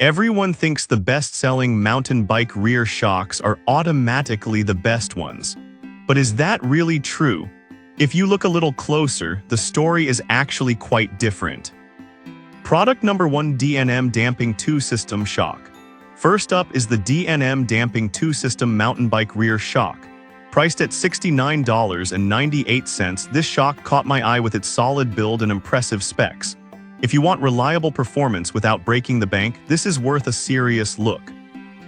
Everyone thinks the best-selling mountain bike rear shocks are automatically the best ones. But is that really true? If you look a little closer, the story is actually quite different. Product number 1: D&M Damping 2 System Shock. First up is the D&M Damping 2 System Mountain Bike Rear Shock. Priced at $69.98, this shock caught my eye with its solid build and impressive specs. If you want reliable performance without breaking the bank, this is worth a serious look.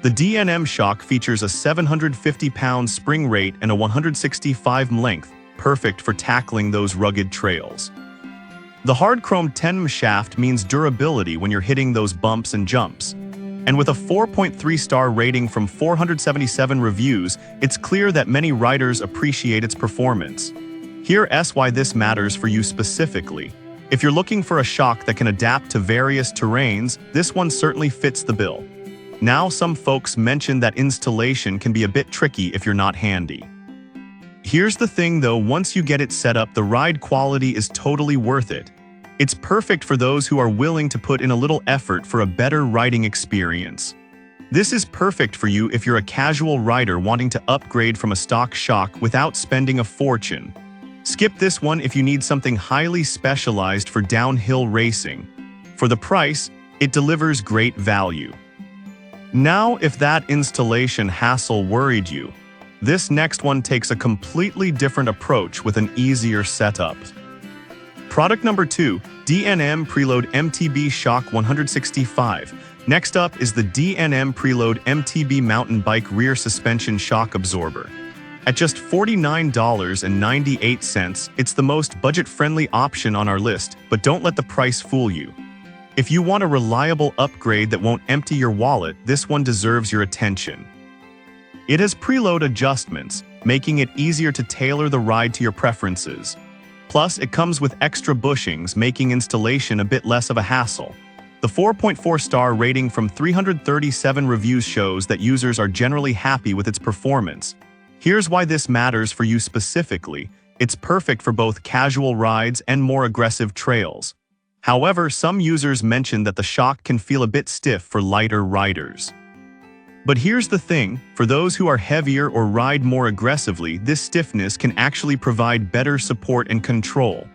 The D&M shock features a 750-pound spring rate and a 165mm length, perfect for tackling those rugged trails. The hard chrome 10mm shaft means durability when you're hitting those bumps and jumps. And with a 4.3-star rating from 477 reviews, it's clear that many riders appreciate its performance. Here's why this matters for you specifically. If you're looking for a shock that can adapt to various terrains, this one certainly fits the bill. Now, some folks mention that installation can be a bit tricky if you're not handy. Here's the thing though, once you get it set up, the ride quality is totally worth it. It's perfect for those who are willing to put in a little effort for a better riding experience. This is perfect for you if you're a casual rider wanting to upgrade from a stock shock without spending a fortune. Skip this one if you need something highly specialized for downhill racing. For the price, it delivers great value. Now, if that installation hassle worried you, this next one takes a completely different approach with an easier setup. Product number 2: D&M Preload MTB Shock 165. Next up is the D&M Preload MTB Mountain Bike Rear Suspension Shock Absorber. At just $49.98, it's the most budget-friendly option on our list, but don't let the price fool you. If you want a reliable upgrade that won't empty your wallet, this one deserves your attention. It has preload adjustments, making it easier to tailor the ride to your preferences. Plus, it comes with extra bushings, making installation a bit less of a hassle. The 4.4-star rating from 337 reviews shows that users are generally happy with its performance. Here's why this matters for you specifically. It's perfect for both casual rides and more aggressive trails. However, some users mention that the shock can feel a bit stiff for lighter riders. But here's the thing, for those who are heavier or ride more aggressively, this stiffness can actually provide better support and control.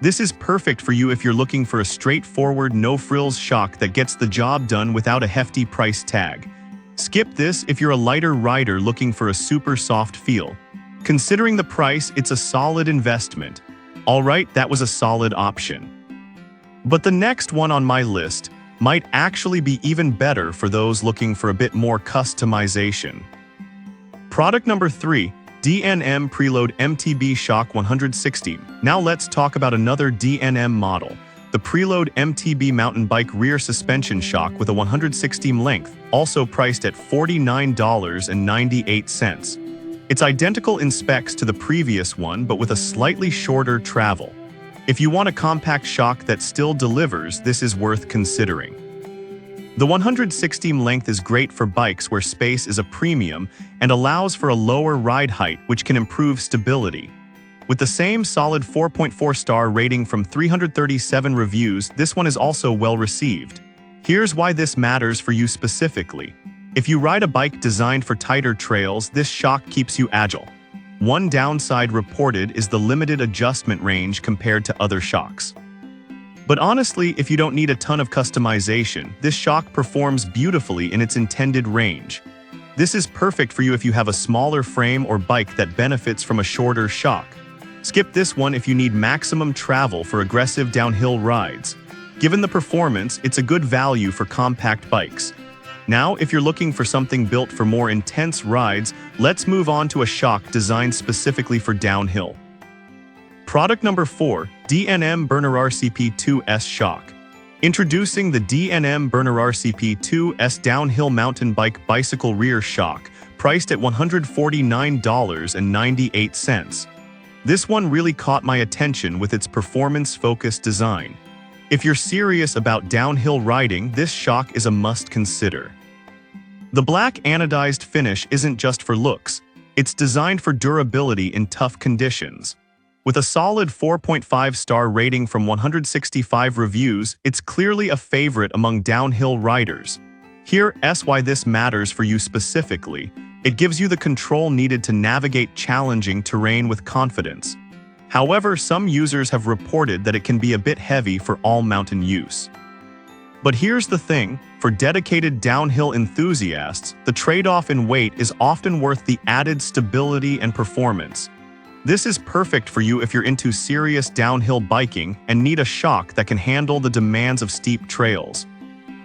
This is perfect for you if you're looking for a straightforward, no-frills shock that gets the job done without a hefty price tag. Skip this if you're a lighter rider looking for a super soft feel. Considering the price, it's a solid investment. Alright, that was a solid option. But the next one on my list might actually be even better for those looking for a bit more customization. Product number 3: D&M Preload MTB Shock 160. Now let's talk about another D&M model. The Preload MTB Mountain Bike Rear Suspension Shock with a 160mm length, also priced at $49.98. It's identical in specs to the previous one, but with a slightly shorter travel. If you want a compact shock that still delivers, this is worth considering. The 160mm length is great for bikes where space is a premium and allows for a lower ride height, which can improve stability. With the same solid 4.4-star rating from 337 reviews, this one is also well received. Here's why this matters for you specifically. If you ride a bike designed for tighter trails, this shock keeps you agile. One downside reported is the limited adjustment range compared to other shocks. But honestly, if you don't need a ton of customization, this shock performs beautifully in its intended range. This is perfect for you if you have a smaller frame or bike that benefits from a shorter shock. Skip this one if you need maximum travel for aggressive downhill rides. Given the performance, it's a good value for compact bikes. Now, if you're looking for something built for more intense rides, let's move on to a shock designed specifically for downhill. Product number 4: D&M Burner RCP2S Shock. Introducing the D&M Burner RCP2S Downhill Mountain Bike Bicycle Rear Shock, priced at $149.98. This one really caught my attention with its performance-focused design. If you're serious about downhill riding, this shock is a must-consider. The black anodized finish isn't just for looks, it's designed for durability in tough conditions. With a solid 4.5-star rating from 165 reviews, it's clearly a favorite among downhill riders. Here's why this matters for you specifically. It gives you the control needed to navigate challenging terrain with confidence. However, some users have reported that it can be a bit heavy for all mountain use. But here's the thing, for dedicated downhill enthusiasts, the trade-off in weight is often worth the added stability and performance. This is perfect for you if you're into serious downhill biking and need a shock that can handle the demands of steep trails.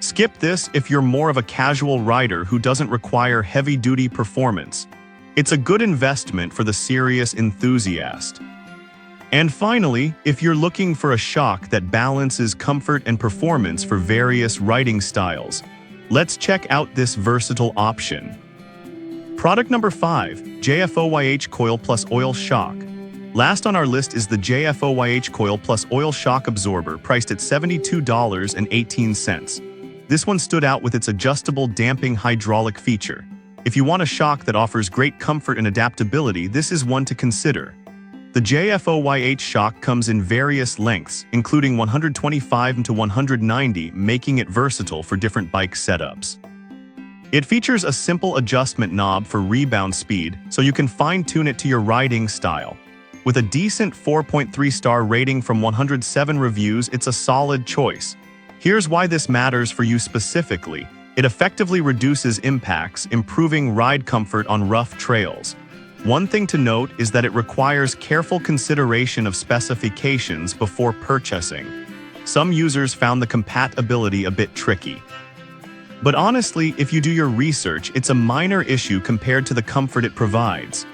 Skip this if you're more of a casual rider who doesn't require heavy-duty performance. It's a good investment for the serious enthusiast. And finally, if you're looking for a shock that balances comfort and performance for various riding styles, let's check out this versatile option. Product number 5, JFOYH Coil Plus Oil Shock. Last on our list is the JFOYH Coil Plus Oil Shock Absorber, priced at $72.18. This one stood out with its adjustable damping hydraulic feature. If you want a shock that offers great comfort and adaptability, this is one to consider. The JFOYH shock comes in various lengths, including 125 to 190, making it versatile for different bike setups. It features a simple adjustment knob for rebound speed, so you can fine-tune it to your riding style. With a decent 4.3-star rating from 107 reviews, it's a solid choice. Here's why this matters for you specifically. It effectively reduces impacts, improving ride comfort on rough trails. One thing to note is that it requires careful consideration of specifications before purchasing. Some users found the compatibility a bit tricky. But honestly, if you do your research, it's a minor issue compared to the comfort it provides.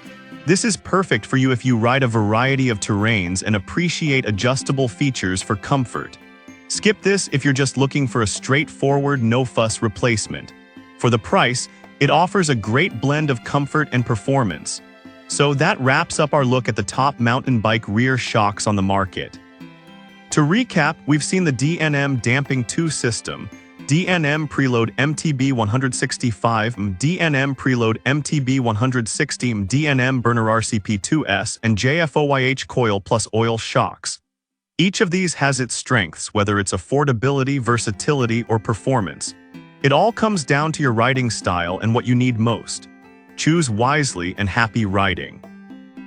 This is perfect for you if you ride a variety of terrains and appreciate adjustable features for comfort. Skip this if you're just looking for a straightforward, no-fuss replacement. For the price, it offers a great blend of comfort and performance. So that wraps up our look at the top mountain bike rear shocks on the market. To recap, we've seen the D&M Damping 2 system, D&M Preload MTB 165, D&M Preload MTB 160, D&M Burner RCP2S, and JFOYH Coil Plus Oil shocks. Each of these has its strengths, whether it's affordability, versatility, or performance. It all comes down to your riding style and what you need most. Choose wisely and happy riding.